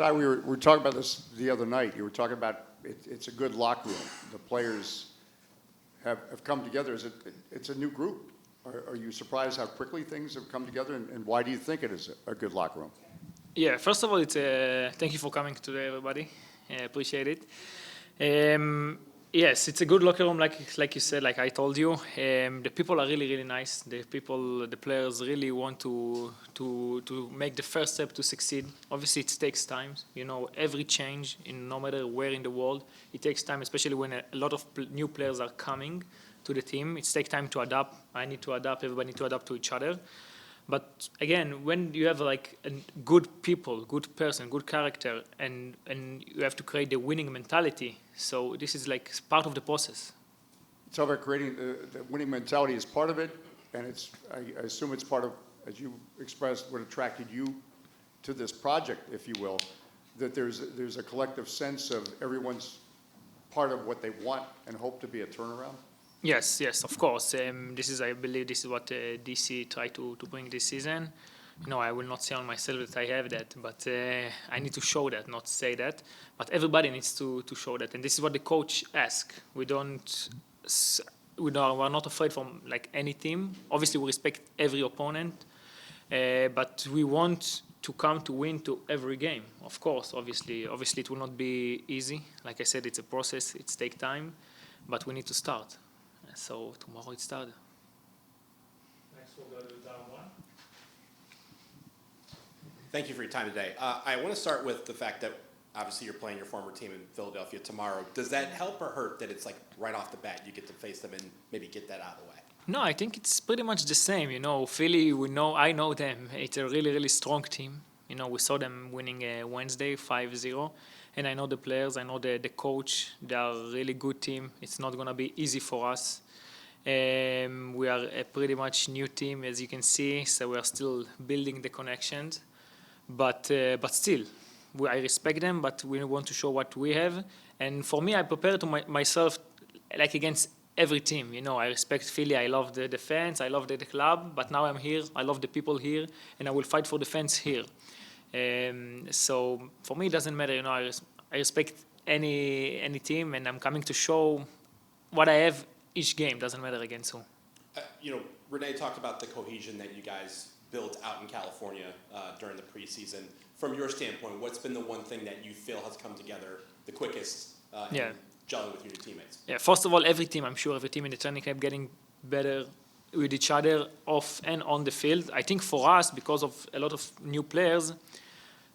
Ty, we were talking about this the other night. You were talking about it's a good locker room. The players have come together. It's a new group. Are you surprised how quickly things have come together, and why do you think it is a good locker room? Yeah, first of all, thank you for coming today, everybody. Appreciate it. Yes, it's a good locker room, like you said, like I told you. The people are really nice. The players really want to make the first step to succeed. Obviously, it takes time. Every change, no matter where in the world, it takes time, especially when a lot of new players are coming to the team. It takes time to adapt. I need to adapt. Everybody need to adapt to each other. But again, when you have like good people, good person, good character, and you have to create the winning mentality, so this is like part of the process. So about creating the winning mentality is part of it, and I assume it's part of, as you expressed, what attracted you to this project, if you will, that there's a collective sense of everyone's part of what they want and hope to be a turnaround? Yes, of course. I believe this is what DC tried to bring this season. I will not say on myself that I have that, but I need to show that, not say that. But everybody needs to show that, and this is what the coach asks. We're not afraid from like any team. Obviously, we respect every opponent, but we want to come to win to every game. Of course, obviously, it will not be easy. Like I said, it's a process. It takes time, but we need to start. So tomorrow it started. Next we'll go to Don One. Thank you for your time today. I want to start with the fact that obviously you're playing your former team in Philadelphia tomorrow. Does that help or hurt that it's like right off the bat you get to face them and maybe get that out of the way? No, I think it's pretty much the same. Philly, I know them. It's a really strong team. We saw them winning Wednesday 5-0. And I know the players, I know the coach. They are a really good team. It's not going to be easy for us. We are a pretty much new team, as you can see, so we are still building the connections. But still, I respect them, but we want to show what we have. And for me, I prepare to myself like against every team. I respect Philly. I love the fans. I love the club. But now I'm here. I love the people here, and I will fight for the fans here. So for me, it doesn't matter. I respect any team, and I'm coming to show what I have each game. Doesn't matter against who. Renee talked about the cohesion that you guys built out in California during the preseason. From your standpoint, what's been the one thing that you feel has come together the quickest in gelling with your teammates? Yeah, first of all, every team in the training camp getting better with each other off and on the field. I think for us, because of a lot of new players,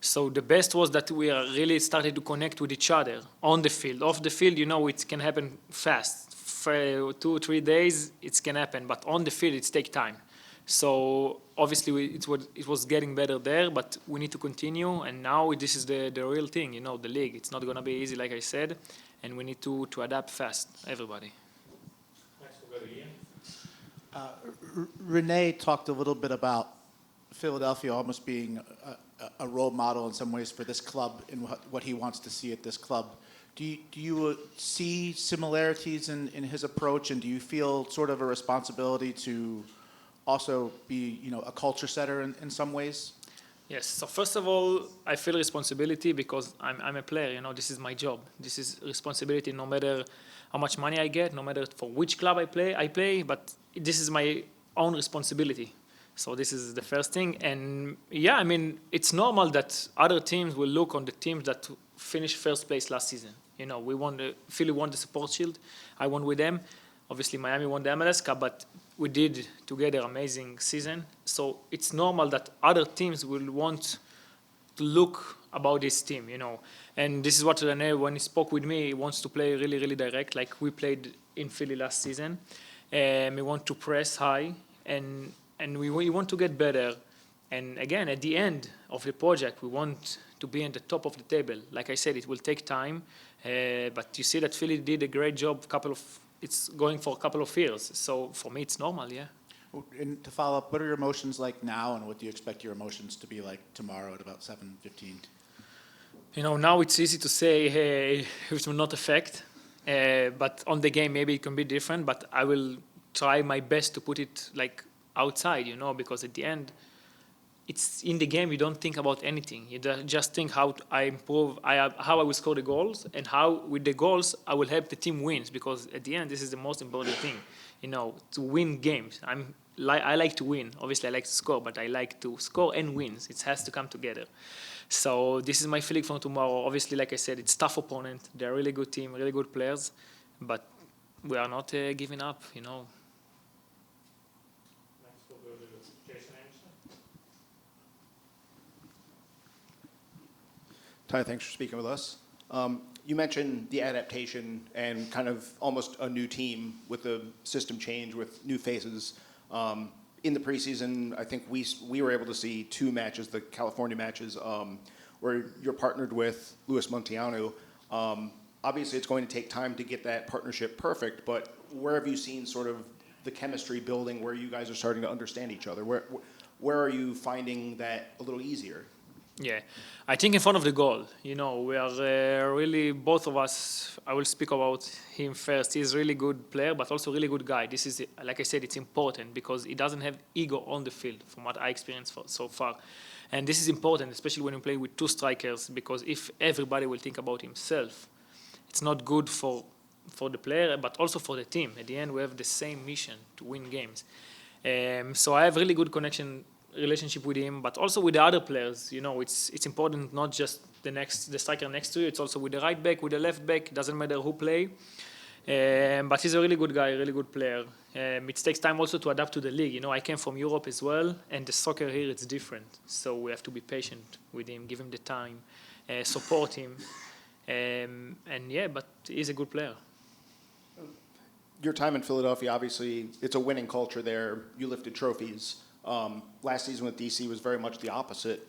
so the best was that we are really started to connect with each other on the field. Off the field, it can happen fast. For 2 or 3 days, it can happen. But on the field, it takes time. So obviously, it was getting better there, but we need to continue. And now this is the real thing, the league. It's not going to be easy, like I said. And we need to adapt fast, everybody. Next we'll go to Ian. Renee talked a little bit about Philadelphia almost being a role model in some ways for this club and what he wants to see at this club. Do you see similarities in his approach, and do you feel sort of a responsibility to also be a culture setter in some ways? Yes. So first of all, I feel responsibility because I'm a player. This is my job. This is responsibility. No matter how much money I get, no matter for which club I play. But this is my own responsibility. So this is the first thing. And yeah, it's normal that other teams will look on the teams that finished first place last season. Philly won the support shield. I won with them. Obviously, Miami won the MLS Cup, but we did together amazing season. So it's normal that other teams will want to look about this team, And this is what Rene, when he spoke with me, he wants to play really direct, like we played in Philly last season. We want to press high, and we want to get better. And again, at the end of the project, we want to be at the top of the table. Like I said, it will take time, but you see that Philly did a great job. It's going for a couple of years. So for me, it's normal, yeah. And to follow up, what are your emotions like now, and what do you expect your emotions to be like tomorrow at about 7:15? Now it's easy to say, hey, it will not affect. But on the game, maybe it can be different. But I will try my best to put it like outside, because at the end, it's in the game. You don't think about anything. You just think how I improve, how I will score the goals, and how with the goals I will help the team wins. Because at the end, this is the most important thing, to win games. I like to win. Obviously, I like to score, but I like to score and win. It has to come together. So this is my feeling for tomorrow. Obviously, like I said, it's tough opponent. They're a really good team, really good players, but we are not giving up. Next we'll go to Jason Anderson. Ty, thanks for speaking with us. You mentioned the adaptation and kind of almost a new team with the system change, with new faces. In the preseason, I think we were able to see 2 matches, the California matches, where you're partnered with Luis Montiano. Obviously, it's going to take time to get that partnership perfect, but where have you seen sort of the chemistry building where you guys are starting to understand each other? Where are you finding that a little easier? Yeah, I think in front of the goal, we are really, both of us, I will speak about him first. He's a really good player, but also a really good guy. This is, like I said, it's important because he doesn't have ego on the field, from what I experienced so far. And this is important, especially when you play with 2 strikers, because if everybody will think about himself, it's not good for the player, but also for the team. At the end, we have the same mission to win games. So I have really good relationship with him, but also with the other players. It's important not just the striker next to you. It's also with the right back, with the left back. Doesn't matter who play. But he's a really good guy, a really good player. It takes time also to adapt to the league. I came from Europe as well, and the soccer here it's different. So we have to be patient with him, give him the time, support him, but he's a good player. Your time in Philadelphia, obviously, it's a winning culture there. You lifted trophies. Last season with DC was very much the opposite.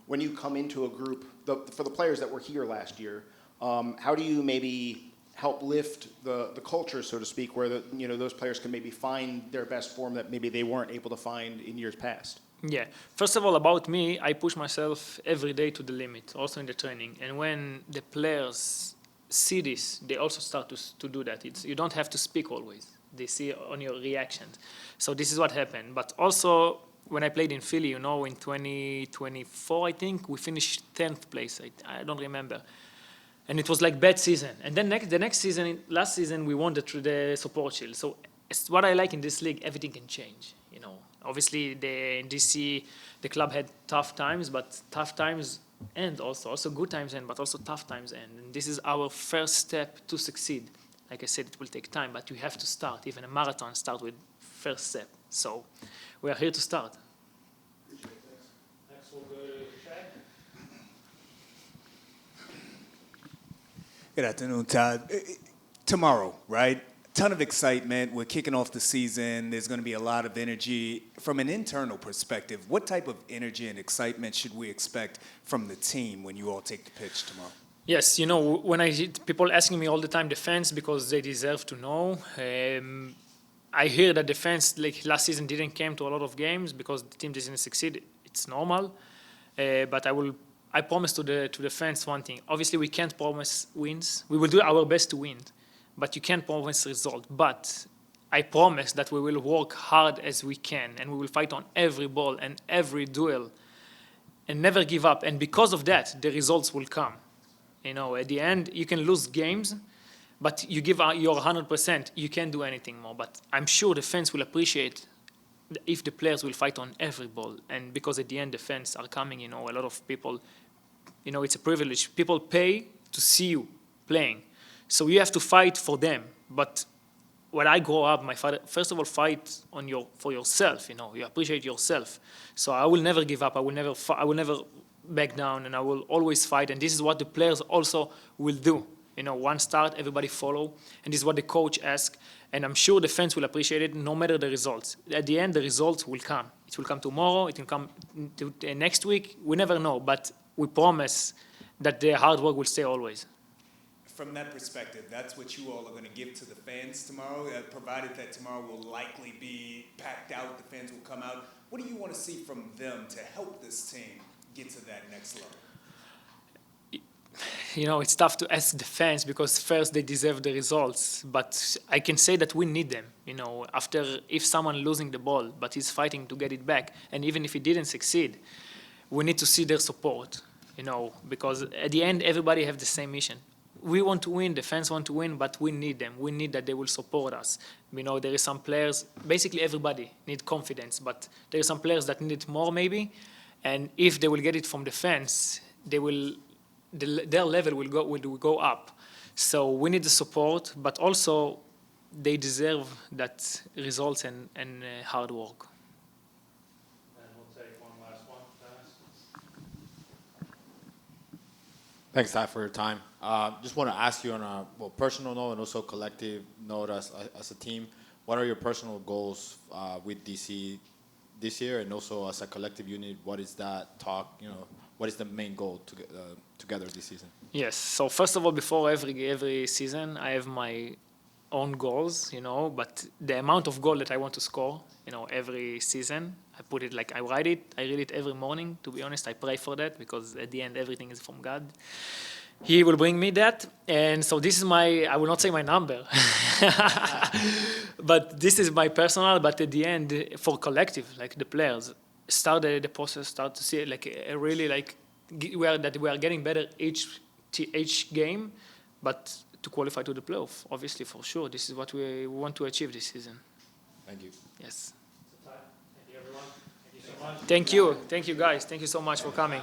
When you come into a group, for the players that were here last year, how do you maybe help lift the culture, so to speak, where those players can maybe find their best form that maybe they weren't able to find in years past? Yeah. First of all, about me, I push myself every day to the limit, also in the training. And when the players see this, they also start to do that. You don't have to speak always. They see on your reactions. So this is what happened. But also, when I played in Philly, in 2024, I think, we finished 10th place. I don't remember. And it was like bad season. And then the next season, last season, we won the support shield. So it's what I like in this league, everything can change. Obviously, in DC, the club had tough times, but tough times end also good times end, but also tough times end. And this is our first step to succeed. Like I said, it will take time, but you have to start. Even a marathon starts with first step. So we are here to start. Next we'll go to Chad. Good afternoon, Todd. Tomorrow, right? Ton of excitement. We're kicking off the season. There's going to be a lot of energy. From an internal perspective, what type of energy and excitement should we expect from the team when you all take the pitch tomorrow? Yes, when people asking me all the time, the fans, because they deserve to know. I hear that the fans, like last season, didn't come to a lot of games because the team didn't succeed. It's normal, but I promise to the fans one thing. Obviously, we can't promise wins. We will do our best to win, but you can't promise result. But I promise that we will work hard as we can, and we will fight on every ball and every duel, and never give up. And because of that, the results will come. At the end, you can lose games, but you give your 100%, you can't do anything more. But I'm sure the fans will appreciate if the players will fight on every ball. And because at the end, the fans are coming, a lot of people, it's a privilege. People pay to see you playing. So you have to fight for them. But when I grow up, my father, first of all, fight for yourself, you appreciate yourself. So I will never give up. I will never back down, and I will always fight. And this is what the players also will do. One start, everybody follow. And this is what the coach asks. And I'm sure the fans will appreciate it no matter the results. At the end, the results will come. It will come tomorrow. It will come next week. We never know. But we promise that the hard work will stay always. From that perspective, that's what you all are going to give to the fans tomorrow, provided that tomorrow will likely be packed out, the fans will come out. What do you want to see from them to help this team get to that next level? it's tough to ask the fans because first they deserve the results. But I can say that we need them. If someone losing the ball, but he's fighting to get it back, and even if he didn't succeed, we need to see their support. Because at the end, everybody have the same mission. We want to win, the fans want to win, but we need them. We need that they will support us. There is some players, basically everybody need confidence, but there are some players that need it more maybe. And if they will get it from the fans, their level will go up. So we need the support, but also they deserve that results and hard work. And we'll take one last one, Dennis. Thanks, Ty, for your time. Just want to ask you on a personal note and also collective note as a team, what are your personal goals with DC this year, and also as a collective unit, what is that talk? What is the main goal together this season? Yes. So first of all, before every season, I have my own goals, but the amount of goal that I want to score, every season, I put it I write it, I read it every morning. To be honest, I pray for that because at the end, everything is from God. He will bring me that. And so this is I will not say my number, but this is my personal, but at the end, for collective, the players, start the process, start to see it, really we are getting better each game, but to qualify to the playoff, obviously, for sure. This is what we want to achieve this season. Thank you. Yes. Thank you, everyone. Thank you so much. Thank you, guys. Thank you so much for coming.